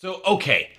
Okay,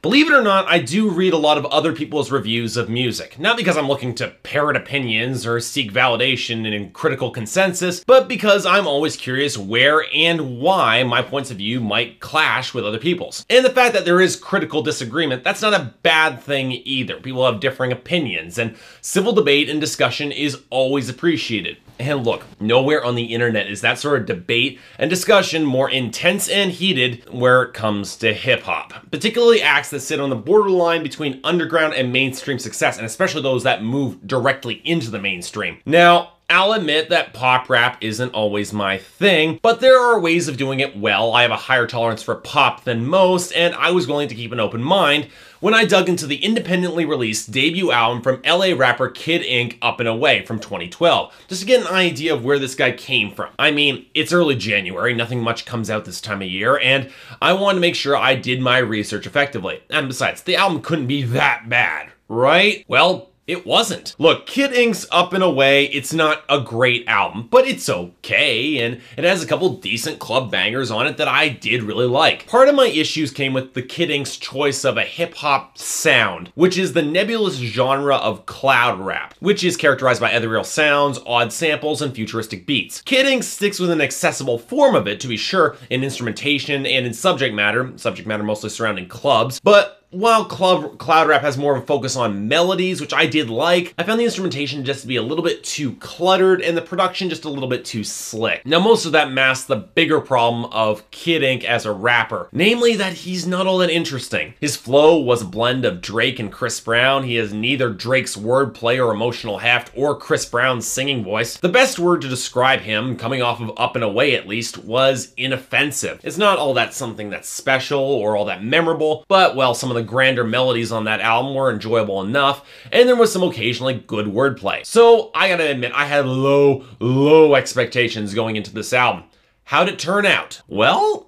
believe it or not, I do read a lot of other people's reviews of music. Not because I'm looking to parrot opinions or seek validation in critical consensus, but because I'm always curious where and why my points of view might clash with other people's. And the fact that there is critical disagreement, that's not a bad thing either. People have differing opinions, and civil debate and discussion is always appreciated. And look, nowhere on the internet is that sort of debate and discussion more intense and heated where it comes to hip-hop. Particularly acts that sit on the borderline between underground and mainstream success, and especially those that move directly into the mainstream. Now, I'll admit that pop rap isn't always my thing, but there are ways of doing it well. I have a higher tolerance for pop than most, and I was willing to keep an open mind when I dug into the independently released debut album from LA rapper Kid Ink, Up and Away from 2012, just to get an idea of where this guy came from. I mean, it's early January, nothing much comes out this time of year, and I wanted to make sure I did my research effectively. And besides, the album couldn't be that bad, right? Well, it wasn't. Look, Kid Ink's Up and Away, it's not a great album, but it's okay, and it has a couple decent club bangers on it that I did really like. Part of my issues came with the Kid Ink's choice of a hip-hop sound, which is the nebulous genre of cloud rap, which is characterized by ethereal sounds, odd samples, and futuristic beats. Kid Ink sticks with an accessible form of it, to be sure, in instrumentation and in subject matter mostly surrounding clubs, but while cloud rap has more of a focus on melodies, which I did like, I found the instrumentation just to be a little bit too cluttered and the production just a little bit too slick. Now, most of that masks the bigger problem of Kid Ink as a rapper, namely that he's not all that interesting. His flow was a blend of Drake and Chris Brown. He has neither Drake's wordplay or emotional heft or Chris Brown's singing voice. The best word to describe him, coming off of Up and Away at least, was inoffensive. It's not all that something that's special or all that memorable, but well, some of the grander melodies on that album were enjoyable enough, and there was some occasionally good wordplay. So I gotta admit, I had low expectations going into this album. How'd it turn out? Well,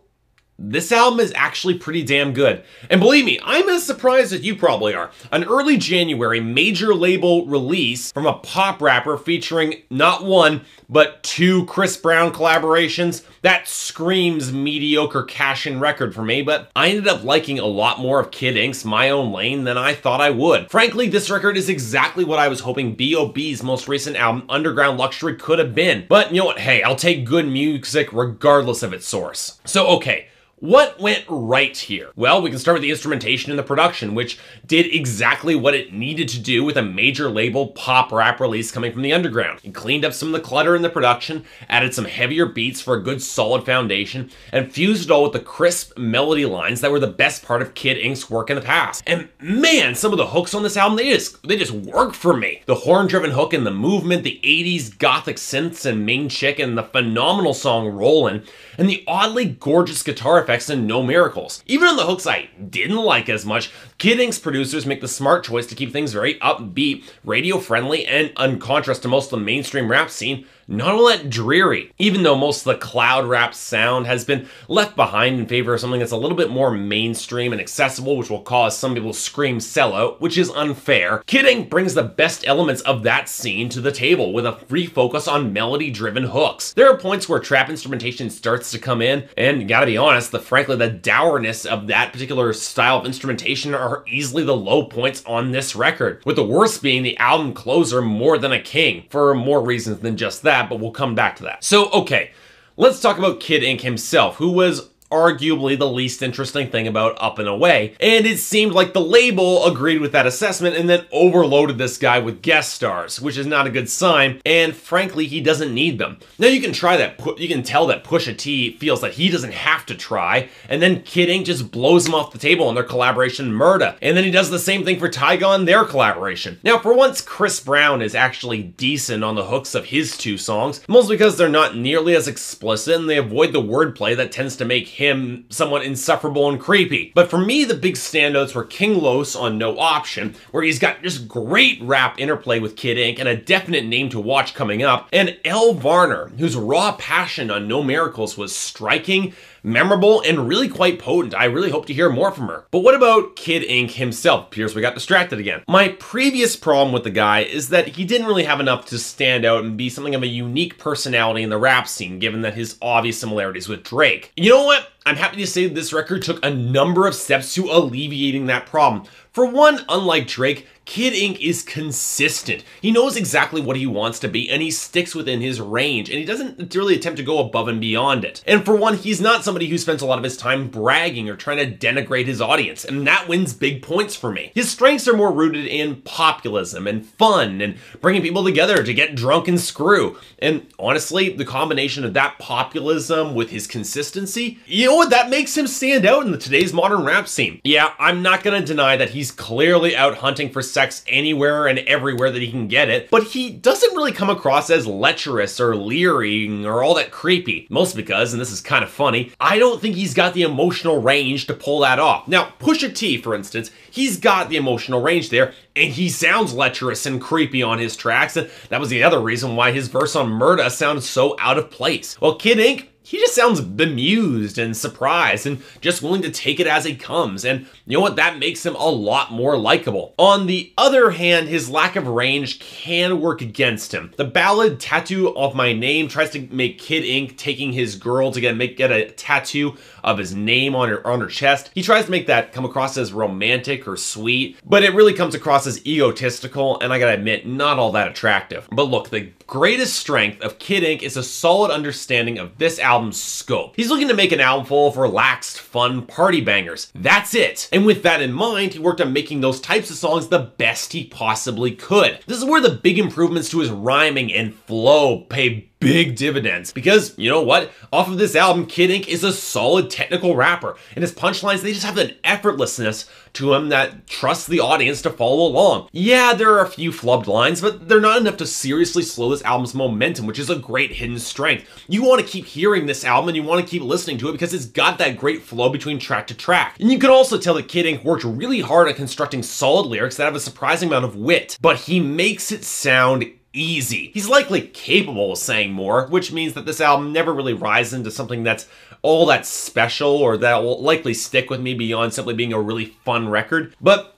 this album is actually pretty damn good. And believe me, I'm as surprised as you probably are. An early January major label release from a pop rapper featuring not one, but two Chris Brown collaborations, that screams mediocre cash-in record for me, but I ended up liking a lot more of Kid Ink's My Own Lane than I thought I would. Frankly, this record is exactly what I was hoping B.O.B's most recent album, Underground Luxury, could have been. But you know what, hey, I'll take good music regardless of its source. So okay, what went right here? Well, we can start with the instrumentation and the production, which did exactly what it needed to do with a major label pop rap release coming from the underground. It cleaned up some of the clutter in the production, added some heavier beats for a good solid foundation, and fused it all with the crisp melody lines that were the best part of Kid Ink's work in the past. And man, some of the hooks on this album, they just work for me. The horn-driven hook and the movement, the 80s gothic synths and main chick, and the phenomenal song Rollin', and the oddly gorgeous guitar effects and No Miracles. Even on the hooks I didn't like as much, Kid Ink's producers make the smart choice to keep things very upbeat, radio-friendly, and in contrast to most of the mainstream rap scene, not all that dreary. Even though most of the cloud rap sound has been left behind in favor of something that's a little bit more mainstream and accessible, which will cause some people to scream sellout, which is unfair, Kid Ink brings the best elements of that scene to the table with a free focus on melody-driven hooks. There are points where trap instrumentation starts to come in, and you gotta be honest, frankly, the dourness of that particular style of instrumentation are easily the low points on this record, with the worst being the album closer, More Than a King, for more reasons than just that, but we'll come back to that. So, okay, let's talk about Kid Ink himself, who was arguably the least interesting thing about Up and Away, and it seemed like the label agreed with that assessment and then overloaded this guy with guest stars, which is not a good sign, and frankly, he doesn't need them. Now you can try that, you can tell that Pusha T feels that he doesn't have to try, and then Kid Ink just blows him off the table in their collaboration Murda, and then he does the same thing for Tyga in their collaboration. Now for once, Chris Brown is actually decent on the hooks of his two songs, mostly because they're not nearly as explicit and they avoid the wordplay that tends to make him somewhat insufferable and creepy. But for me, the big standouts were King Los on No Option, where he's got just great rap interplay with Kid Ink and a definite name to watch coming up, and Elle Varner, whose raw passion on No Miracles was striking, memorable, and really quite potent. I really hope to hear more from her. But what about Kid Ink himself? Appears we got distracted again. My previous problem with the guy is that he didn't really have enough to stand out and be something of a unique personality in the rap scene, given that his obvious similarities with Drake. You know what? I'm happy to say that this record took a number of steps to alleviating that problem. For one, unlike Drake, Kid Ink is consistent. He knows exactly what he wants to be, and he sticks within his range, and he doesn't really attempt to go above and beyond it. And for one, he's not somebody who spends a lot of his time bragging or trying to denigrate his audience, and that wins big points for me. His strengths are more rooted in populism and fun and bringing people together to get drunk and screw. And honestly, the combination of that populism with his consistency, you know what, that makes him stand out in today's modern rap scene. Yeah, I'm not gonna deny that he's clearly out hunting for sex anywhere and everywhere that he can get it, but he doesn't really come across as lecherous or leering or all that creepy. Mostly because, and this is kind of funny, I don't think he's got the emotional range to pull that off. Now, Pusha T, for instance, he's got the emotional range there, and he sounds lecherous and creepy on his tracks, and that was the other reason why his verse on Murda sounds so out of place. Well, Kid Ink, he just sounds bemused and surprised and just willing to take it as it comes. And you know what? That makes him a lot more likable. On the other hand, his lack of range can work against him. The ballad Tattoo of My Name tries to make Kid Ink taking his girl to get a tattoo of his name on her chest. He tries to make that come across as romantic or sweet, but it really comes across as egotistical, and I gotta admit, not all that attractive. But look, the greatest strength of Kid Ink is a solid understanding of this album's scope. He's looking to make an album full of relaxed, fun party bangers. That's it. And with that in mind, he worked on making those types of songs the best he possibly could. This is where the big improvements to his rhyming and flow pay big dividends, because you know what? Off of this album, Kid Ink is a solid technical rapper, and his punchlines, they just have an effortlessness to him that trusts the audience to follow along. Yeah, there are a few flubbed lines, but they're not enough to seriously slow this album's momentum, which is a great hidden strength. You want to keep hearing this album and you want to keep listening to it because it's got that great flow between track to track. And you can also tell that Kid Ink worked really hard at constructing solid lyrics that have a surprising amount of wit, but he makes it sound easy. He's likely capable of saying more, which means that this album never really rises into something that's all that special or that will likely stick with me beyond simply being a really fun record. But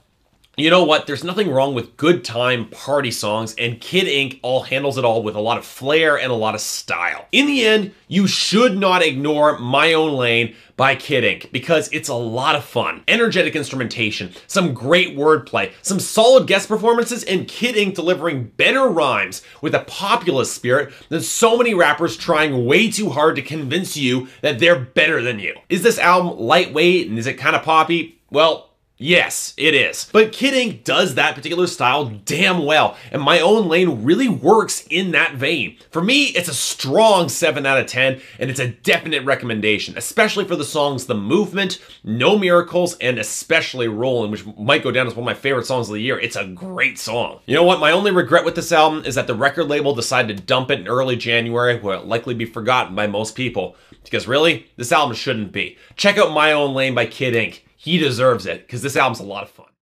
you know what? There's nothing wrong with good time party songs, and Kid Ink all handles it all with a lot of flair and a lot of style. In the end, you should not ignore My Own Lane by Kid Ink because it's a lot of fun. Energetic instrumentation, some great wordplay, some solid guest performances, and Kid Ink delivering better rhymes with a populist spirit than so many rappers trying way too hard to convince you that they're better than you. Is this album lightweight and is it kind of poppy? Well, yes, it is. But Kid Ink does that particular style damn well, and My Own Lane really works in that vein. For me, it's a strong 7 out of 10, and it's a definite recommendation, especially for the songs The Movement, No Miracles, and especially Rollin', which might go down as one of my favorite songs of the year. It's a great song. You know what? My only regret with this album is that the record label decided to dump it in early January, where it'll likely be forgotten by most people. Because really, this album shouldn't be. Check out My Own Lane by Kid Ink. He deserves it, because this album's a lot of fun.